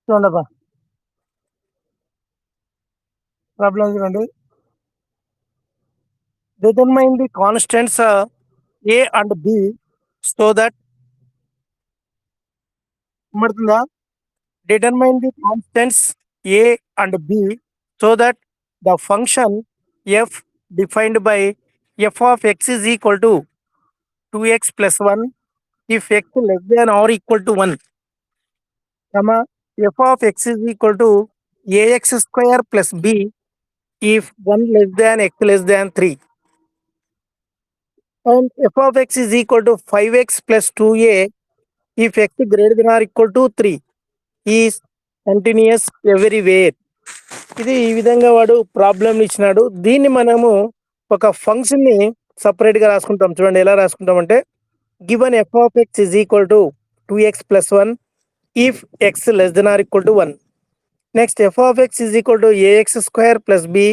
చూడండబ్బా problem చూడండి. Determine the constants A and B so that వినబడుతుందా? Determine the constants A and B so that the function F defined by F of X is equal to 2x plus 1 if x less than or equal to 1, comma f of x is equal to ax square plus b if 1 less than x less than 3, and f of x is equal to 5x plus 2a if x greater than or equal to 3 is continuous everywhere. ఇది ఈ విధంగా వాడు problem ఇచ్చినాడు. దీన్ని మనము ఒక function ని separate గా రాసుకుంటాం. చూడండి ఎలా రాసుకుంటాం అంటే, given f of x is equal to 2x plus 1 if x less than or equal to 1. Next, f of x is equal to ax square plus b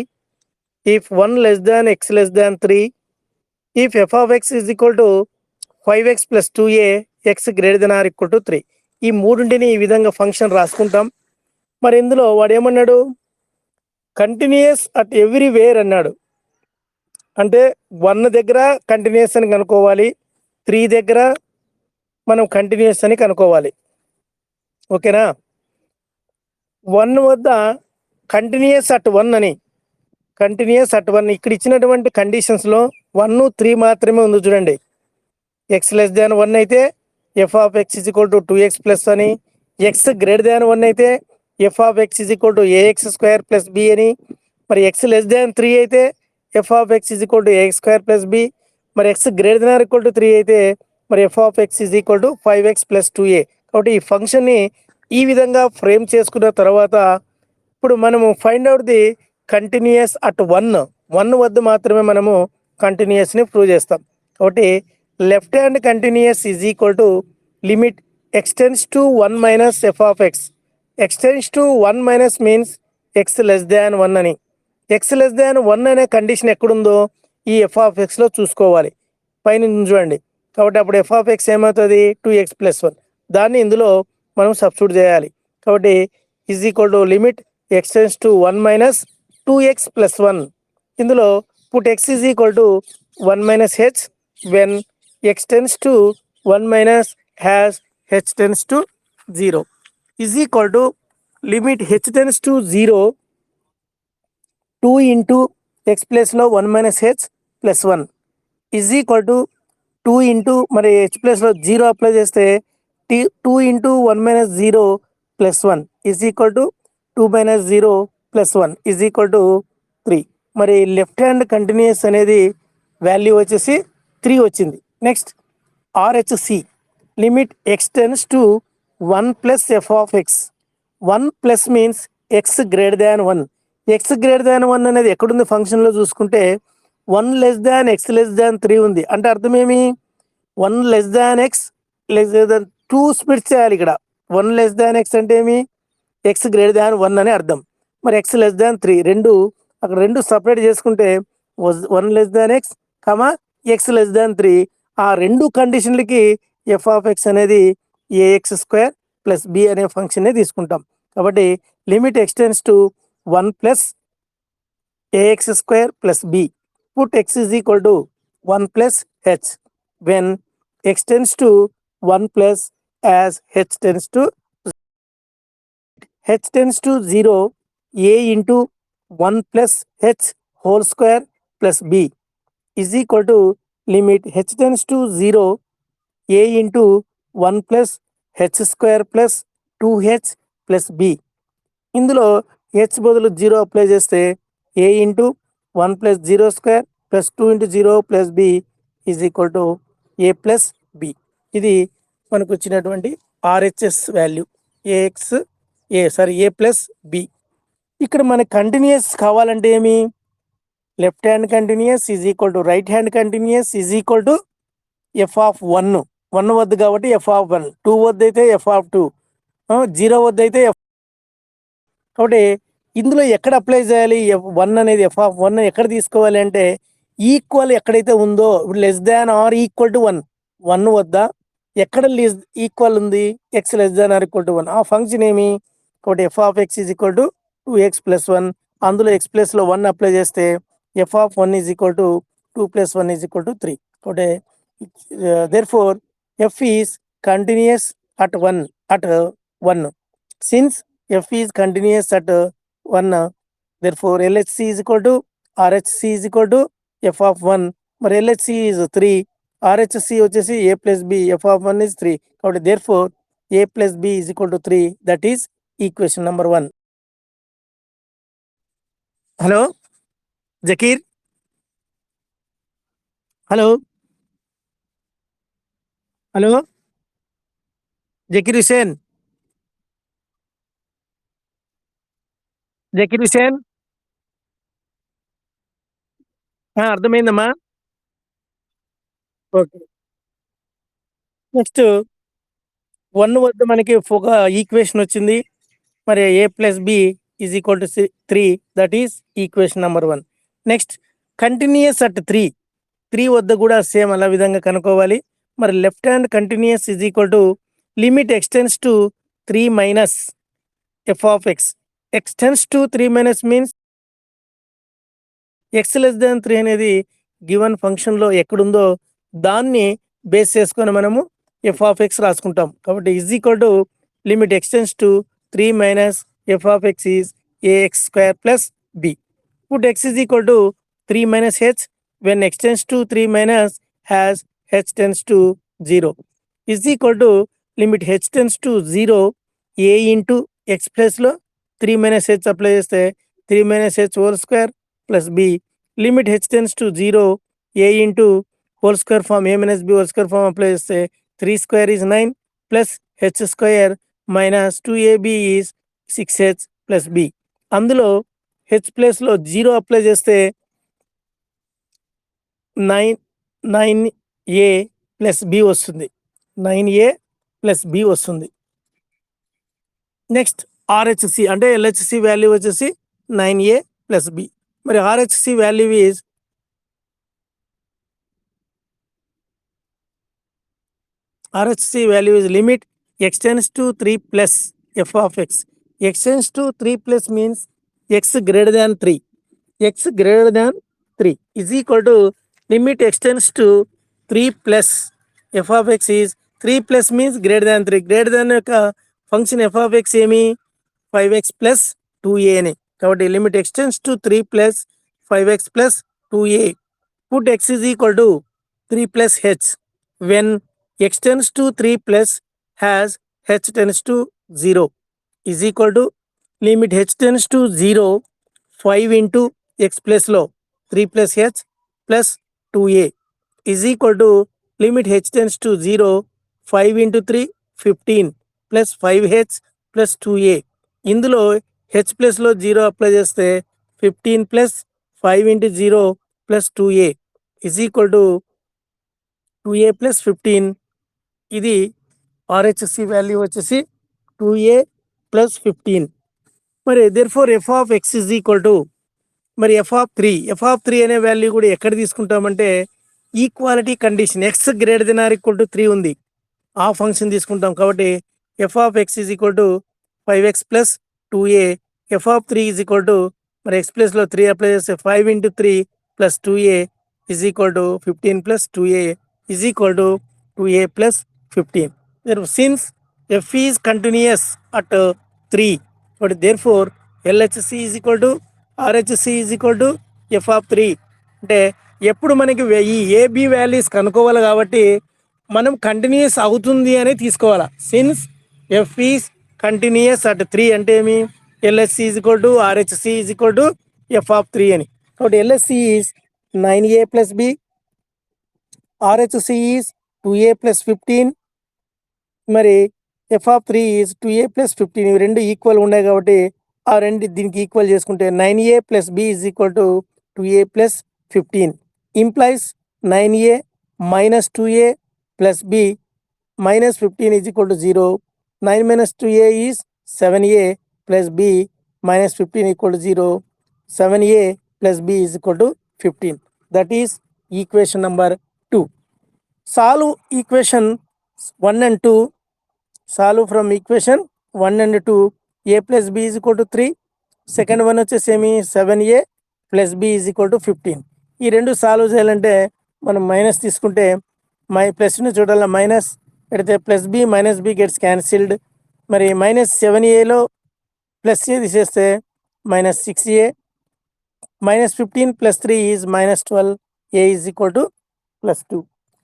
if 1 less than x less than 3. If f of x is equal to 5x plus 2a x greater than or equal to 3. ఈ మూడింటిని ఈ విధంగా function రాసుకుంటాం. మరి ఇందులో వాడు ఏమన్నాడు? Continuous at everywhere అన్నాడు. అంటే 1 దగ్గర కంటిన్యూయస్ అని కనుక్కోవాలి, 3 దగ్గర మనం కంటిన్యూయస్ అని కనుక్కోవాలి. ఓకేనా? 1 వద్ద కంటిన్యూయస్ అట్ 1 అని, కంటిన్యూయస్ అట్ 1 ఇక్కడ ఇచ్చినటువంటి కండిషన్స్లో 1, 3 మాత్రమే ఉంది. చూడండి, ఎక్స్ లెస్ దాన్ 1 అయితే F of X is equal to 2x plus అని, ఎక్స్ గ్రేటర్ దాన్ 1 అయితే F of X is equal to A X square plus B అని, మరి ఎక్స్ లెస్ దాన్ 3 అయితే F of X is equal to A X square plus B, మరి X greater than or equal to 3 అయితే మరి F of X is equal to 5x plus 2a. కాబట్టి ఈ ఫంక్షన్ని ఈ విధంగా ఫ్రేమ్ చేసుకున్న తర్వాత ఇప్పుడు మనము find out the continuous at 1 వద్ద మాత్రమే మనము కంటిన్యూయస్ని ప్రూవ్ చేస్తాం. కాబట్టి left hand continuous is equal to limit x tends to 1 minus f of x. X tends to 1 minus means x less than 1 అని. ఎక్స్ లెస్ దాన్ 1 అనే కండిషన్ ఎక్కడుందో ఈ ఎఫ్ ఆఫ్ ఎక్స్లో చూసుకోవాలి. పైన చూడండి. కాబట్టి అప్పుడు ఎఫ్ ఆఫ్ ఎక్స్ ఏమవుతుంది? 2x plus 1. దాన్ని ఇందులో మనం సబ్స్టిట్యూట్ చేయాలి. కాబట్టి is equal to limit x tends to 1 minus 2x plus 1. ఇందులో put x is equal to 1 minus h when x tense to 1 minus has h tends to 0 is equal to limit h tends to 0 2 into X ప్లస్లో 1 minus H plus 1 is equal to 2 into మరి H ప్లస్లో 0 apply చేస్తే 2 into 1 minus 0 plus 1 is equal to 2 minus 0 plus 1 is equal to 3. మరి left hand continuous అనేది value వచ్చేసి 3 వచ్చింది. Next ఆర్హెచ్సి limit x tends to 1 plus f of X. 1 plus means x greater than 1. X greater than 1 అనేది ఎక్కడుంది ఫంక్షన్లో చూసుకుంటే 1 less than x less than 3 ఉంది. అంటే అర్థం ఏమి? 1 లెస్ దాన్ ఎక్స్ లెస్ దాన్ 2 స్ప్లిట్స్ చేయాలి. ఇక్కడ 1 లెస్ దాన్ ఎక్స్ అంటే ఏమి? ఎక్స్ గ్రేటర్ దాన్ 1 అని అర్థం. మరి ఎక్స్ లెస్ దాన్ 3 రెండు అక్కడ రెండు సపరేట్ చేసుకుంటే 1 less than x comma x less than 3. ఆ రెండు కండిషన్లకి ఎఫ్ ఆఫ్ ఎక్స్ అనేది ఏఎక్స్ స్క్వేర్ ప్లస్ బి అనే ఫంక్షన్ని తీసుకుంటాం. కాబట్టి limit x tends to 1 plus a x square plus b. Put x is equal to 1 plus h when x tends to 1 plus as h tends to h tends to 0 a into 1 plus h whole square plus b is equal to limit h tends to 0 a into 1 plus h square plus 2h plus b. ఇందులో h బదులు 0 apply చేస్తే a into 1 plus 0 square plus 2 into 0 plus b is equal to a plus b. ఇది మనకు వచ్చినటువంటి RHS value ఏ plus B. ఇక్కడ మనకి continuous కావాలంటే ఏమి? Left hand continuous is equal to right hand continuous is equal to F of 1 వద్ద కాబట్టి F of 1, 2 వద్ద అయితే ఎఫ్ ఆఫ్ 2, 0 వద్ద అయితే ఎఫ్. కాబట్టి ఇందులో ఎక్కడ అప్లై చేయాలి? F1 అనేది ఎఫ్ ఆఫ్ 1 ఎక్కడ తీసుకోవాలి అంటే ఈక్వల్ ఎక్కడైతే ఉందో, ఇప్పుడు less than or equal to 1 వద్ద ఎక్కడ ఈక్వల్ ఉంది? X less than or equal to 1. ఆ ఫంక్షన్ ఏమి? కాబట్టి F of X is equal to 2x plus 1. అందులో ఎక్స్ ప్లస్లో 1 అప్లై చేస్తే f of 1 is equal to 2 plus 1 is equal to 3. కాబట్టి therefore f is continuous at 1. Since f is continuous at 1, therefore LHC is equal to RHC is equal to f of 1. మరి LHC is 3, RHC వచ్చేసి a plus b, f of 1 is 3. కాబట్టి therefore a plus b is equal to 3. That is equation number 1. Hello Zakir, hello hello Zakir Hussain, Zakir Hussain. అర్థమైందమ్మా. Okay, next 1 వద్ద మనకి ఒక equation వచ్చింది. మరి a plus b is equal to 3. That is equation number 1. Next continuous at 3 వద్ద కూడా same అలా విధంగా కనుక్కోవాలి. మరి left hand continuous is equal to limit x tends to 3 minus f of x. X tends to 3 minus means x less than 3 అనేది given ఫంక్షన్లో ఎక్కడుందో దాన్ని బేస్ చేసుకొని మనము ఎఫ్ ఆఫ్ ఎక్స్ రాసుకుంటాం. కాబట్టి is equal to limit x tends to 3 minus f of X is a x square plus b. Put x is equal to 3 minus h when x tends to 3 minus has h tends to 0 is equal to limit h tends to 0 a into x plus లో 3 minus h apply చేస్తే 3 minus h whole square plus b. Limit h tends to 0 a into whole square form a minus b whole square form apply చేస్తే 3 square is 9 plus h square minus 2ab is 6h plus b. అందులో h plus లో 0 apply చేస్తే 9a plus B వస్తుంది. 9a plus B వస్తుంది. Next ఆర్హెచ్సి అంటే LHC value వచ్చేసి 9a plus B. మరి ఆర్హెచ్సి value is limit x tends to 3 plus f of x. x tends to 3 plus means x greater than 3. x greater than 3 is equal to limit x tends to 3 plus f of x is 3 plus means greater than 3. greater than యొక్క function f of x ఏమి 5x plus 2a అని. కాబట్టి limit x tends to 3 plus 5x plus 2a. put x is equal to 3 plus h when x tends to 3 plus has h tends to 0 is equal to limit h tends to 0 5 into x plus లో 3 plus h plus 2a is equal to limit h tends to 0 5 into 3 15 plus 5h plus 2a. ఇందులో h plus లో 0 apply చేస్తే 15 plus 5 into 0 plus 2a is equal to 2a plus 15. ఇది ఆర్హెచ్సి value వచ్చేసి 2a plus 15. మరి therefore f of x is equal to మరి F of 3 అనే value కూడా ఎక్కడ తీసుకుంటామంటే equality condition X greater than or equal to 3 ఉంది, ఆ ఫంక్షన్ తీసుకుంటాం. కాబట్టి F of X is equal to 5x plus 2a. F of 3 is equal to మరి ఎక్స్ ప్లస్లో 3 అప్లై చేస్తే 5 into 3 plus 2a is equal to 15 plus 2a is equal to 2a plus 15. Since F is continuous at 3, కాబట్టి therefore LHC is equal to RHC is equal to F of 3. అంటే ఎప్పుడు మనకి ఈ AB values కనుక్కోవాలి కాబట్టి మనం continuous అవుతుంది అని తీసుకోవాలా. Since F is continuous at 3 అంటే ఏమి LHC is equal to RHC is equal to F of 3 అని. కాబట్టి LHC is 9a plus B, RHC is 2a plus 15, మరి F of 3 is 2a plus 15. ఇవి రెండు ఈక్వల్ ఉన్నాయి కాబట్టి ఆ రెండు దీనికి ఈక్వల్ చేసుకుంటే 9a plus b is equal to 2a plus 15 implies 9a minus 2a plus b minus 15 is equal to 0. 9 minus 2a is 7a plus b minus 15 equal to 0. 7a plus b is equal to 15. That is equation number 2. Solve equation 1 and 2. Solve from equation 1 and 2. a plus b is equal to 3. Second one వచ్చేసి ఏమి 7a plus b is equal to 15. ఈ రెండు solve చేయాలంటే మనం minus తీసుకుంటే ప్లస్ని చూడాల minus పెడితే plus b minus b gets cancelled. మరి -7aలో ప్లస్ ఏ తీసేస్తే -6a -15 + 3 is -12. a is equal to +2.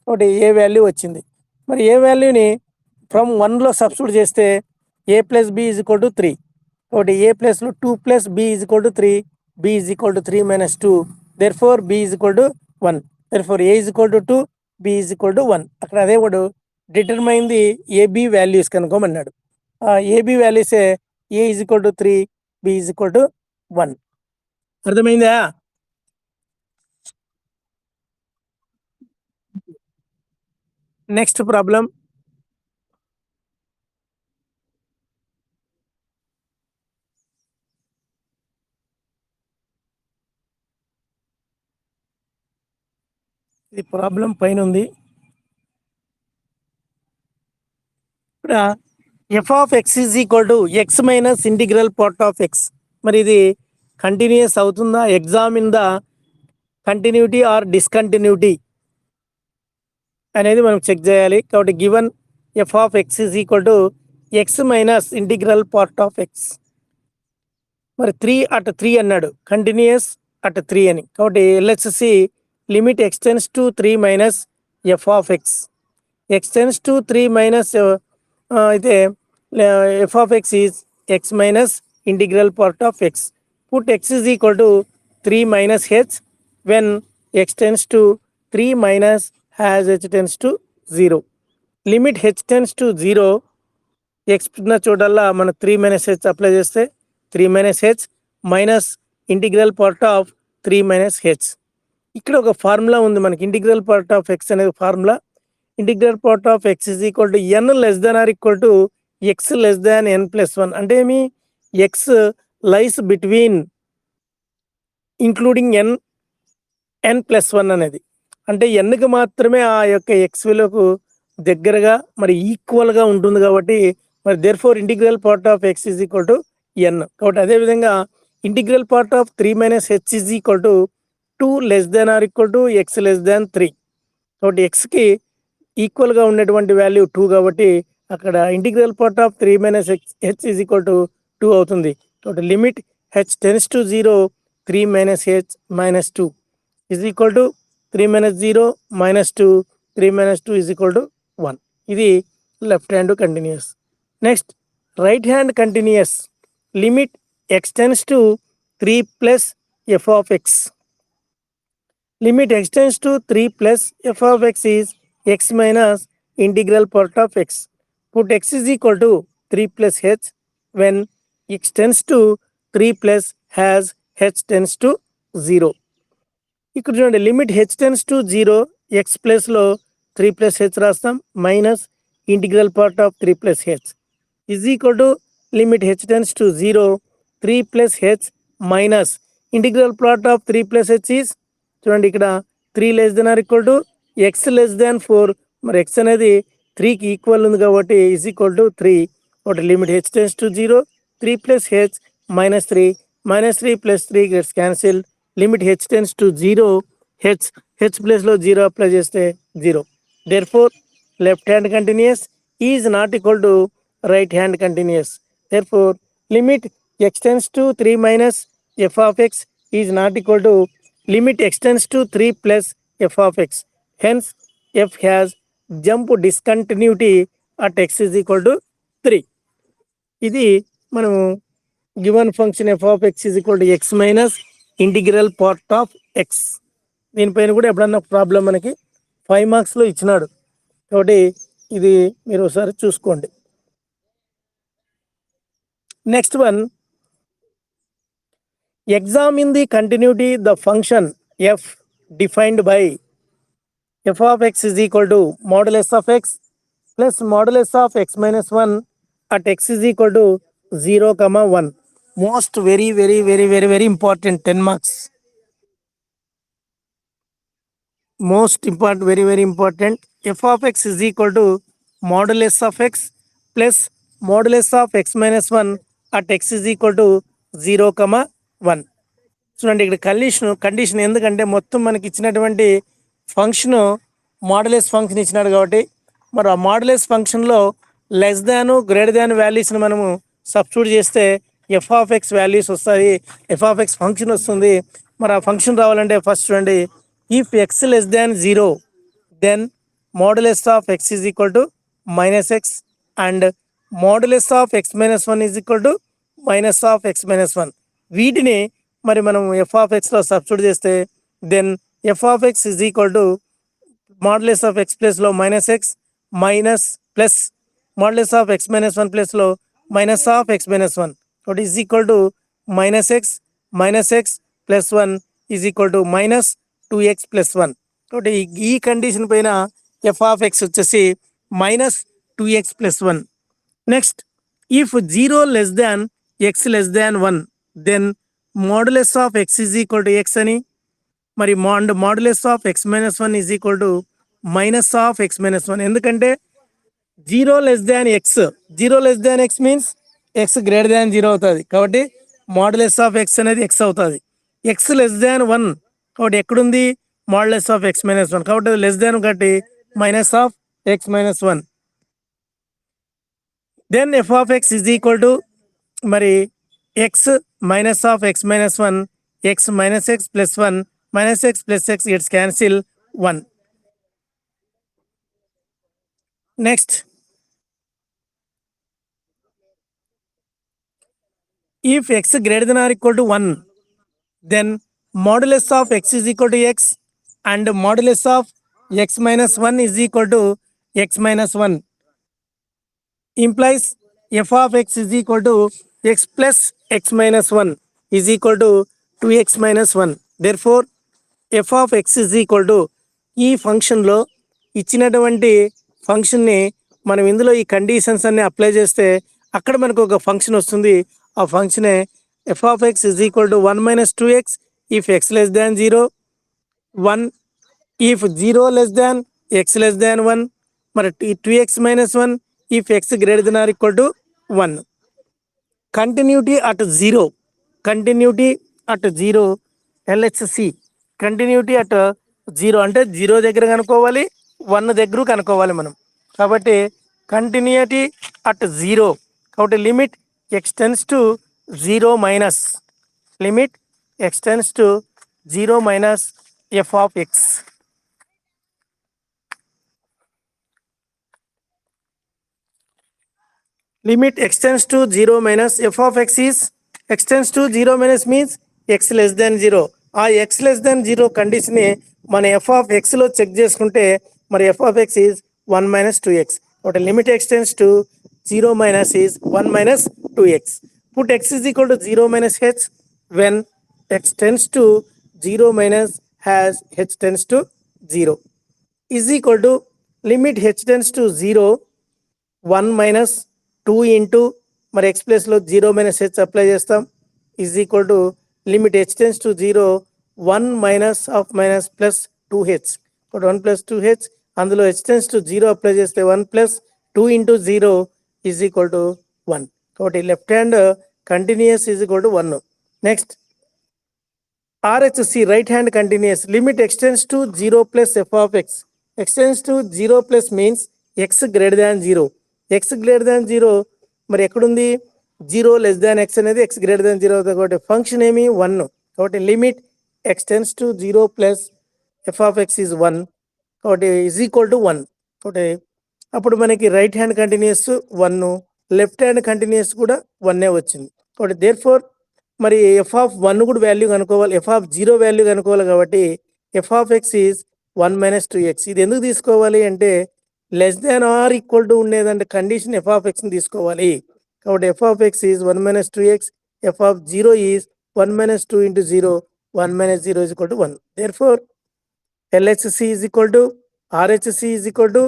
ఒకటి ఏ వాల్యూ వచ్చింది. మరి ఏ వాల్యూని ఫ్రమ్ 1లో సబ్స్టిట్యూట్ చేస్తే a + b is equal to 3. ఒకటి a ప్లస్లో 2 + b is equal to 3. b is equal to 3 - 2. Therefore b is equal to 1. Therefore a is equal to 2, b is equal to 1. అక్కడ అదే వాడు determine the A B values కనుక్కోమన్నాడు. A B వాల్యూసే a is equal to 3, b is equal to 1. అర్థమైందా? Next problem. ఇది problem పైన ఉంది. ఇక్కడ F of X is equal to X minus integral part of X. మరి ఇది కంటిన్యూస్ అవుతుందా? Examine the continuity or discontinuity అనేది మనం చెక్ చేయాలి. కాబట్టి given F of X is equal to X minus integral part of X. మరి 3/3 అన్నాడు, continuous at 3 అని. కాబట్టి LHC limit x tends to 3 minus f of x. X tends to 3 minus అయితే F of X is x minus integral part of x. Put x is equal to 3 minus h when x tends to 3 minus as h tends to 0. Limit h tends to 0 x ఉన్న చోటల్లా మనం 3 minus h apply చేస్తే 3 minus h minus integral part of 3 minus h. ఇక్కడ ఒక formula ఉంది మనకి. Integral part of x అనేది formula. Integral part of X is equal to n less than or equal to x less than n plus 1. అంటే ఏమి? X lies between including n plus 1 అనేది. అంటే ఎన్కి మాత్రమే ఆ యొక్క ఎక్స్ విలువకు దగ్గరగా మరి ఈక్వల్గా ఉంటుంది. కాబట్టి మరి therefore integral part of X is equal to n. కాబట్టి అదేవిధంగా integral part of 3 minus h is equal to 2 less than or equal to x less than 3. కాబట్టి ఎక్స్కి ఈక్వల్గా ఉన్నటువంటి వాల్యూ 2 కాబట్టి అక్కడ integral part of 3 minus h is equal to 2 అవుతుంది. కాబట్టి limit h tends to 0 3 minus h minus 2 is equal to 3 minus 0 minus 2 3 minus 2 is equal to 1. ఇది left hand continuous. Next right hand continuous. Limit x tends to 3 plus f of x. Limit x tends to 3 plus f of X is x minus integral part of x. Put x is equal to 3 plus h when x tends to 3 plus has h tends to 0. ఇక్కడ చూడండి, limit h tends to 0 X ప్లస్లో 3 plus h రాస్తాం minus integral part of 3 plus h is equal to limit h tends to 0 3 plus h minus integral part of 3 plus h is చూడండి ఇక్కడ 3 less than or equal to x less than 4. మరి X అనేది 3కి equal ఉంది కాబట్టి is equal to 3. ఒకటి limit h tends to 0 3 plus h minus 3 plus 3 gets cancel. Limit h tends to 0 H ప్లస్లో 0 apply చేస్తే 0. Therefore left hand continuous is not equal to right hand continuous. Therefore limit x tends to 3 minus f of X is not equal to limit x tends to 3 plus f of X. Hence F has jump discontinuity at x is equal to 3. ఇది మనము given function F of X is equal to X minus integral part of X. దీనిపైన కూడా ఎప్పుడన్నా problem మనకి 5 మార్క్స్లో ఇచ్చినాడు. కాబట్టి ఇది మీరు ఒకసారి చూసుకోండి. Next one, examine the continuity the function F defined by F of X is equal to modulus of x plus modulus of x minus 1 at x is equal to 0, 1. Most very very very very very important 10 marks. Most important, very very important. F of X is equal to modulus of x plus modulus of x minus 1 at x is equal to 0, 1. చూడండి ఇక్కడ condition ఎందుకంటే మొత్తం మనకి ఇచ్చినటువంటి function modulus function ఇచ్చినాడు కాబట్టి మరి ఆ మాడ్యులస్ ఫంక్షన్లో లెస్ దాన్ గ్రేటర్ దాన్ వాల్యూస్ని మనము సబ్స్టిట్యూట్ చేస్తే ఎఫ్ ఆఫ్ ఎక్స్ వాల్యూస్ వస్తాయి, ఎఫ్ ఆఫ్ ఎక్స్ ఫంక్షన్ వస్తుంది. మరి ఆ ఫంక్షన్ రావాలంటే ఫస్ట్ చూడండి, if x less than 0 then modulus of X is equal to -x and modulus of x minus 1 is equal to minus of x minus 1. వీటిని మరి మనం f of ఎక్స్లో substitute చేస్తే then f of X is equal to modulus of x ప్లేస్లో -x minus plus modulus of x minus 1 ప్లేస్లో minus of x minus 1 ఒకటి is equal to -x plus 1 is equal to -2x plus 1. కాబట్టి ఈ condition పైన F of x వచ్చేసి -2x plus 1. Next if 0 less than x less than 1 then modulus of X is equal to x అని, మరి modulus of x minus 1 is equal to minus of x minus 1. ఎందుకంటే 0 less than x means x greater than 0 అవుతుంది కాబట్టి modulus of x అనేది x అవుతుంది. X less than 1 కాబట్టి ఎక్కడుంది మోడులస్ of x minus 1 కాబట్టి లెస్ దాన్ కాబట్టి minus of x minus 1. Then f of X is equal to మరి x minus of x minus 1 x minus x plus 1 minus x plus x it's cancel 1. Next if x greater than or equal to 1 then modulus of x is equal to x and modulus of x minus 1 is equal to x minus 1 implies f of x is equal to x plus x minus 1 is equal to 2x minus 1. therefore f of x is equal to ఈ ఫంక్షన్లో ఇచ్చినటువంటి ఫంక్షన్ని మనం ఇందులో ఈ conditions అన్ని apply చేస్తే అక్కడ మనకు ఒక ఫంక్షన్ వస్తుంది. ఆ ఫంక్షనే f of X is equal to 1 minus 2x if x less than 0, 1 if 0 less than x less than 1, మరి 2x minus 1 if x greater than or equal to 1. Continuity at 0, LHC continuity at 0 అంటే 0 దగ్గర కనుక్కోవాలి, 1 దగ్గర కనుక్కోవాలి మనం. కాబట్టి continuity at 0 కాబట్టి limit x tends to 0 minus f of X. limit x tends to 0 minus f of x is x tends to 0 minus means x less than 0. ఆ x less than 0 కండిషన్ని మన f of x లో check చేసుకుంటే మరి f of x is 1 minus 2x. కాబట్టి limit x tends to 0 minus is 1 minus 2x. Put x is equal to 0 minus h when x tends to 0 minus has h tends to 0 is equal to limit h tends to 0 1 minus 2 into మరి X ప్లేస్లో 0 minus h apply చేస్తాం is equal to limit h tends to 0 1 minus of minus plus 2h. కాబట్టి 1 plus 2h అందులో H tends to 0 apply చేస్తే 1 plus 2 into 0 is equal to 1. కాబట్టి left hand continuous is equal to 1. Next RHC right hand continuous limit extends to 0 plus f of x extends to 0 plus means x greater than 0. x greater than 0 మరి ఎక్కడుంది 0 less than x అనేది x greater than 0 అవుతుంది కాబట్టి function ఏమి 1 కాబట్టి limit extends to 0 plus f of x is 1 కాబట్టి is equal to 1. కాబట్టి అప్పుడు మనకి right hand continuous 1 left hand continuous కూడా 1 వచ్చింది. కాబట్టి దేర్ఫోర్ మరి ఎఫ్ ఆఫ్ 1 కూడా వాల్యూ కనుక్కోవాలి, ఎఫ్ ఆఫ్ 0 వాల్యూ కనుక్కోవాలి కాబట్టి F of X is 1 minus 2x. ఇది ఎందుకు తీసుకోవాలి అంటే less than or equal to ఉండేదంటే కండిషన్ ఎఫ్ ఆఫ్ ఎక్స్ని తీసుకోవాలి. కాబట్టి F of X is 1 minus 2x, F of 0 is 1 minus 2 into 0, 1 minus 0 is equal to 1. Therefore LHC is equal to RHC is equal to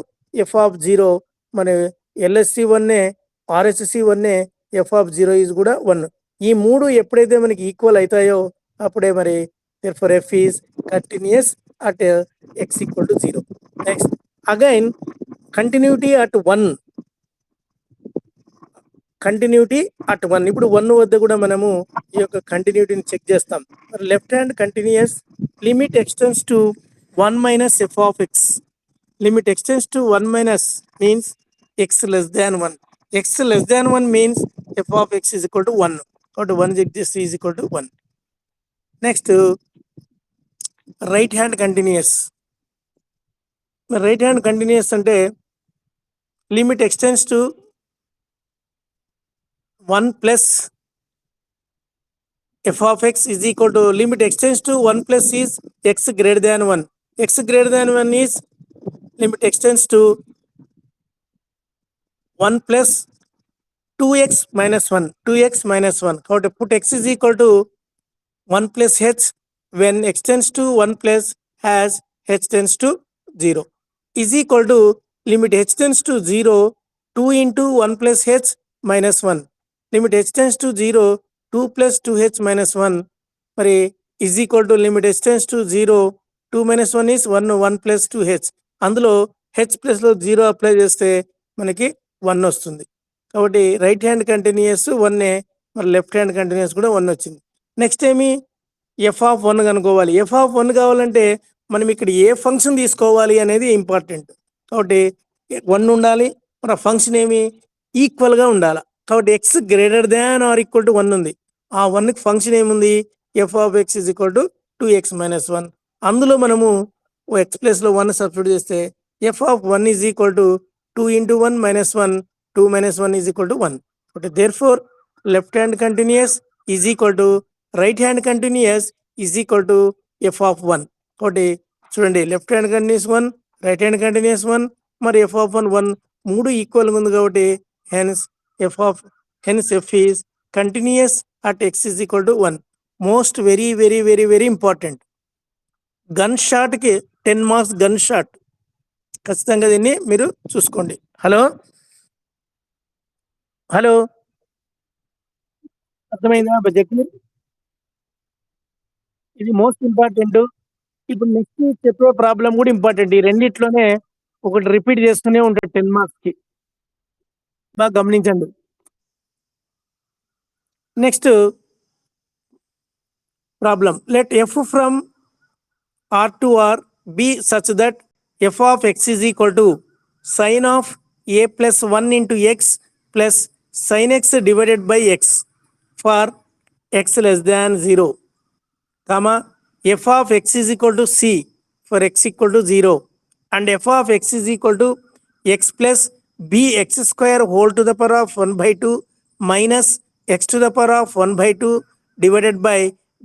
F of 0. మన LHC 1 RHC 1 F of 0 is కూడా 1. ఈ మూడు ఎప్పుడైతే మనకి equal అవుతాయో అప్పుడే మరి therefore f is continuous at x equal to 0. Next again continuity at 1 continuity at 1. ఇప్పుడు 1 వద్ద కూడా మనము ఈ యొక్క కంటిన్యూటీని చెక్ చేస్తాం. Left hand continuous limit x tends to 1 minus f of x. Limit x tends to 1 minus means x less than 1. X less than 1 means F of X is equal to 1. కాబట్టి 1 this is equal to 1. Next right hand continuous. Right hand continuous అంటే limit x tends to 1 plus f of x is equal to limit extends to 1 plus is x greater than 1. X greater than 1 is limit extends to 1 plus 2x minus 1. 2x minus 1. How to put x is equal to 1 plus h when x tends to 1 plus has h tends to 0 is equal to limit h tends to 0 2 into 1 plus h minus 1. Limit h tends to 0 2 plus 2h minus 1 మరి is equal to limit h tends to 0 2 minus 1 is 1 1 plus 2h. అందులో h plus లో 0 apply చేస్తే మనకి 1 వస్తుంది. కాబట్టి right hand continuous 1, మరి left hand continuous కూడా 1 వచ్చింది. నెక్స్ట్ ఏమి ఎఫ్ ఆఫ్ 1 కనుక్కోవాలి. ఎఫ్ ఆఫ్ 1 కావాలంటే మనం ఇక్కడ ఏ ఫంక్షన్ తీసుకోవాలి అనేది ఇంపార్టెంట్. కాబట్టి 1 ఉండాలి, మన ఫంక్షన్ ఏమి ఈక్వల్గా ఉండాలి. కాబట్టి X greater than or equal to 1 ఉంది. ఆ 1కి ఫంక్షన్ ఏముంది? F of X is equal to 2x minus 1. అందులో మనము ఎక్స్ ప్లస్లో 1 సబ్స్టిట్యూట్ చేస్తే f of 1 is equal to 2 into 1 minus 1. 2 minus 1 is equal to 1. Okay, therefore left hand continuous is equal to right hand continuous is equal to f of 1. Okay, చూడండి left hand continuous 1, right hand continuous 1, మరి F of 1 1 మూడు equal ఉంది కాబట్టి hence f is continuous at x is equal to 1. Most very very very very important. Gun షాట్కి 10 marks gun shot. ఖచ్చితంగా దీన్ని మీరు చూసుకోండి. హలో హలో అర్థమైందా బడ్జెట్? ఇది మోస్ట్ ఇంపార్టెంట్. ఇప్పుడు నెక్స్ట్ చెప్పే ప్రాబ్లం కూడా ఇంపార్టెంట్. ఈ రెండిట్లోనే ఒకటి రిపీట్ చేస్తూనే ఉంటాడు 10 మార్క్స్ కి. బాగా గమనించండి. Next problem, let f from r to r be such that f of x is equal to sin of a plus 1 into x plus sin x divided by x for x less than 0, comma f of x is equal to c for x equal to 0 and f of x is equal to x plus b x square whole to the power of 1 by 2 minus x to the power of 1 by 2 divided by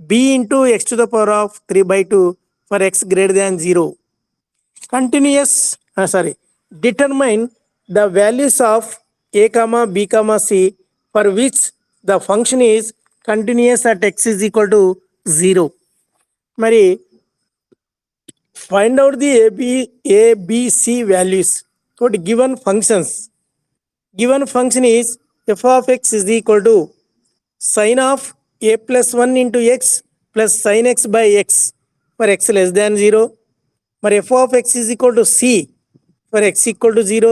b into x to the power of 3 by 2 for x greater than 0. Continuous, determine the values of a comma b comma c for which the function is continuous at x is equal to 0. మరి find out the a b c values for given functions. Given function is f of x is equal to sin of a plus 1 into x plus sin x by x for x less than 0. మరి f of x is equal to c for x equal to 0.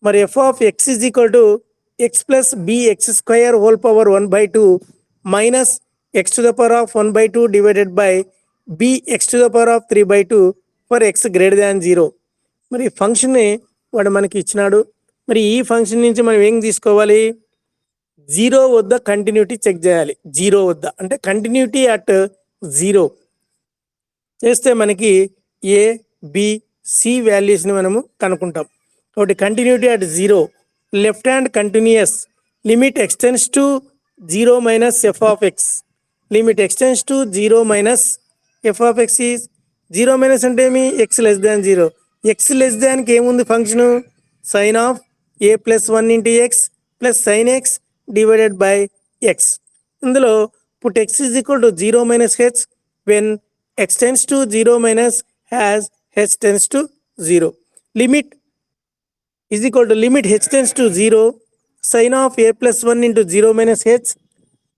మరి f of x is equal to x plus b x square whole power 1 by 2 minus x to the power of 1 by 2 divided by b x to the power of 3 by 2 for x greater than 0. మరి ఫంక్షన్ని వాడు మనకి ఇచ్చినాడు. మరి ఈ function నుంచి మనం ఏం తీసుకోవాలి? 0 వద్ద కంటిన్యూటీ చెక్ చేయాలి. 0 వద్ద అంటే కంటిన్యూటీ అట్ 0 చేస్తే మనకి ఏ బి సి వాల్యూస్ని మనము కనుక్కుంటాం. కాబట్టి continuity at 0, left hand continuous limit x tends to 0 minus f of x. Limit x tends to 0 minus f of X is 0 minus అంటే ఏమి? X less than 0. X less దాన్కి ఏముంది function? Sine of a plus 1 into x plus sine x divided by x. ఇందులో put x is equal to 0 minus h when x tends to 0 minus as h tends to 0. Limit is equal to limit h tends to 0 sin of a plus 1 into 0 minus h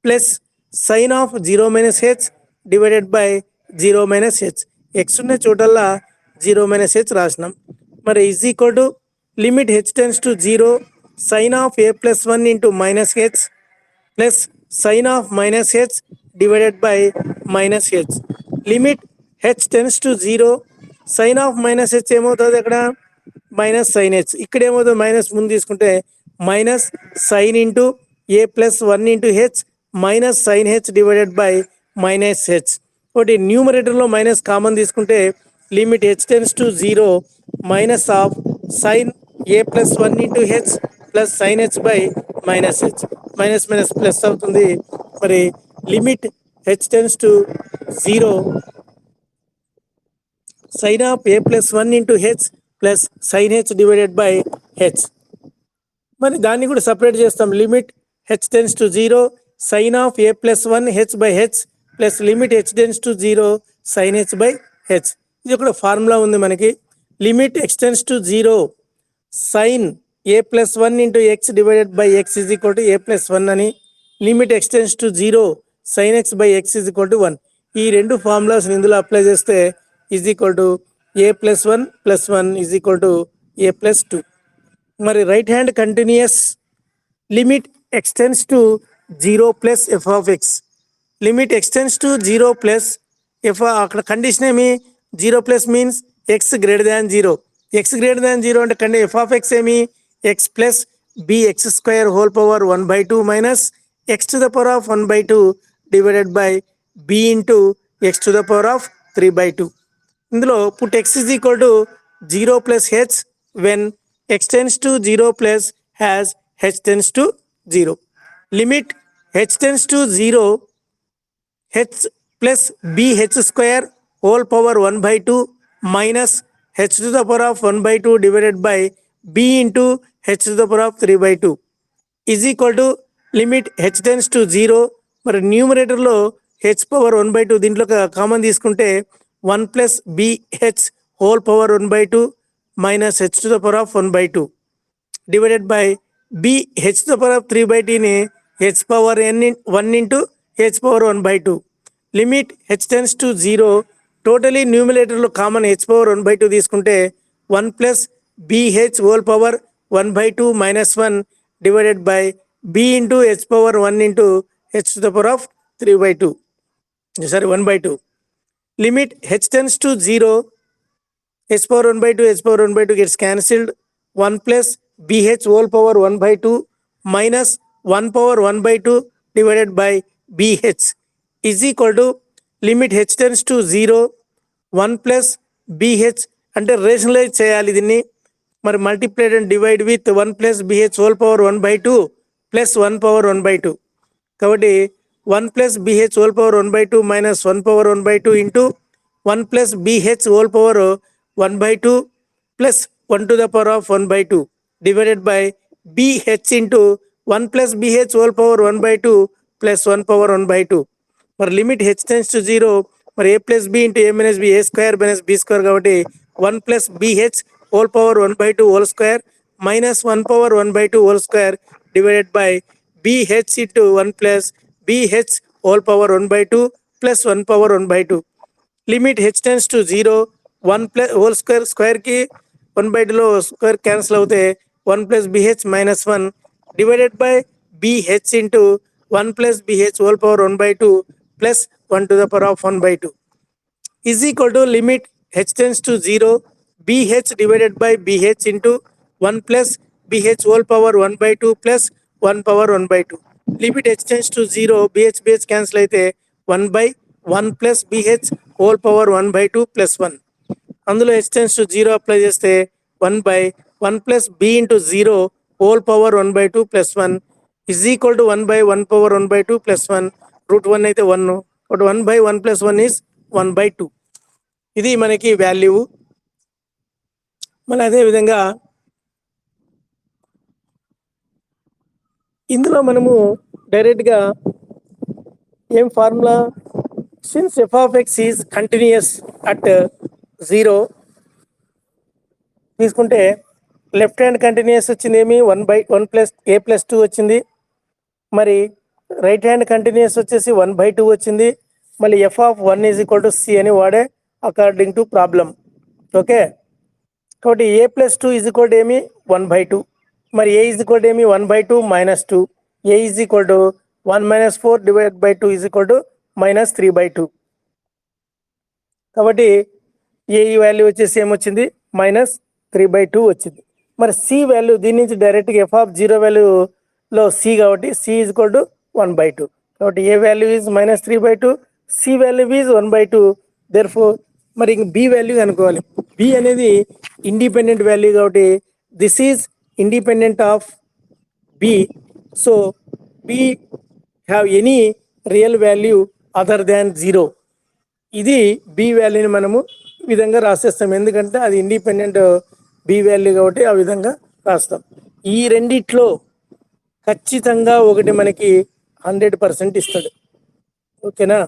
plus sin of 0 minus h divided by 0 minus h. x ఉన్న చోటల్లా 0 minus h రాసినాం. మరి is equal to limit h tends to 0 sin of a plus 1 into minus h plus sin of minus h divided by minus h. Limit h tends to 0. Sine of minus h ఏమవుతుంది అక్కడ minus sine H. ఇక్కడ ఏమవుతుంది minus ముందు తీసుకుంటే minus sine into a plus 1 into h minus sine h divided by minus h. ఒకటి న్యూమరేటర్లో minus common తీసుకుంటే limit h tends to 0 minus of sine a plus 1 into h plus sine h by minus h. Minus minus plus అవుతుంది. మరి limit h tends to 0 sine of a plus 1 into h plus sine h divided by h. మరి దాన్ని కూడా separate చేస్తాం. Limit h tends to 0 sine of a plus 1 h by h plus limit h tends to 0 sine h by h. ఇది కూడా formula ఉంది మనకి. Limit h tends to 0 sine a plus 1 into x divided by x is equal to a plus 1 అని. Limit x tends to 0 sine x by x is equal to 1. ఈ రెండు formulas ఇందులో apply చేస్తే is equal to a plus 1 plus 1 is equal to a plus 2. మరి right hand continuous limit x tends to 0 plus f of x. Limit x tends to 0 plus f. అక్కడ condition ఏమి 0 plus means x greater than 0. X greater than 0 అంటే కండి f of x ఏమి x plus b x square whole power 1/2 minus x to the power of 1/2 divided by b into X to the power of 3/2. ఇందులో put x is equal to 0 plus h when x tends to 0 plus has h tends to 0. Limit h tends to 0 h plus b h square whole power 1/2 minus h to the power of 1/2 divided by b into h to the power of 3/2 is equal to limit h tends to 0. మరి న్యూమరేటర్లో H power 1/2 దీంట్లో common తీసుకుంటే 1 plus b h whole power 1/2 minus h to the power of 1/2 divided by b h to the power of 3/2ని h power n 1 into h power 1/2. Limit h tends to 0 totally న్యూమిలేటర్లో common h power 1/2 తీసుకుంటే 1 plus b h whole power 1/2 minus 1 divided by b into h power 1 into h to the power of 3/2 sorry 1/2. Limit h tends to 0 h power 1/2 h power 1/2 gets cancelled. 1 plus bh whole power 1/2 minus 1 power 1/2 divided by bh is equal to limit h tends to 0 1 plus bh అంటే rationalise చేయాలి దీన్ని. మరి multiplied and divide with 1 plus b h whole power 1/2 plus 1 power 1/2. కాబట్టి 1 plus b h whole power 1/2 minus 1 power 1/2 into 1 plus b h whole power 1/2 plus 1 to the power of 1/2 divided by bh into 1 plus bh whole power 1/2 plus 1 power 1/2. మరి limit h tends to 0 మరి a plus b into a minus b a square minus b square కాబట్టి 1 plus b h whole power 1/2 whole square minus 1 power 1/2 whole square divided by b h into 1 plus b h whole power 1/2 plus 1 power 1/2. Limit h tends to 0 1 plus whole square స్క్వేర్కి 1/2లో square cancel అవుతే 1 plus b h minus 1 divided by b h into 1 plus b h whole power 1/2 plus 1 to the power of 1/2 is equal to limit h tends to 0 bh divided by bh into 1 plus bh whole power 1/2 plus 1 power 1/2. Limit h tends to 0 bh cancel అయితే 1 by 1 plus bh whole power 1/2 plus 1. అందులో h tends to 0 apply చేస్తే 1 by 1 plus b into 0 whole power 1/2 plus 1 is equal to 1 by 1 power 1/2 plus 1 route 1 అయితే 1 but 1 by 1 plus 1 is 1/2. ఇది మనకి value. మళ్ళీ అదేవిధంగా ఇందులో మనము డైరెక్ట్గా ఏం formula since F of X is continuous at 0 తీసుకుంటే లెఫ్ట్ హ్యాండ్ కంటిన్యూస్ వచ్చింది ఏమి 1 by 1 ప్లస్ ఏ ప్లస్ 2 వచ్చింది. మరి రైట్ హ్యాండ్ కంటిన్యూస్ వచ్చేసి 1/2 వచ్చింది. మళ్ళీ f of 1 is equal to c అని వాడే అకార్డింగ్ టు ప్రాబ్లం. ఓకే, కాబట్టి a plus 2 is equal to ఏమి 1/2. మరి ఏ ఈజ్ ఈక్వల్ టు ఏమి 1/2 -2, a is equal to 1 - 4 / 2 is equal to -3/2. కాబట్టి ఏ వాల్యూ వచ్చేసి ఏమొచ్చింది -3/2 వచ్చింది. మరి సి వాల్యూ దీని నుంచి డైరెక్ట్గా f(0) వాల్యూలో సి కాబట్టి సి ఈజ్ ఈక్వల్ టు 1/2. కాబట్టి a value is -3/2, c value is 1/2. Therefore మరి ఇంక బి వాల్యూ అనుకోవాలి. బి అనేది ఇండిపెండెంట్ వాల్యూ కాబట్టి this is independent of b. So b have any real value other than 0. ఇది B వాల్యూని మనము ఈ విధంగా రాసేస్తాం, ఎందుకంటే అది ఇండిపెండెంట్ బి వాల్యూ కాబట్టి ఆ విధంగా రాస్తాం. ఈ రెండిట్లో ఖచ్చితంగా ఒకటి మనకి 100% ఇస్తాడు. ఓకేనా?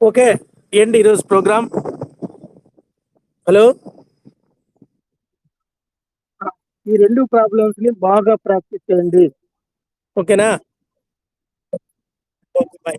ఓకే, ఏంటి ఈరోజు ప్రోగ్రామ్. హలో, ఈ రెండు ప్రాబ్లమ్స్ ని బాగా ప్రాక్టీస్ చేయండి. ఓకేనా? Okay, bye.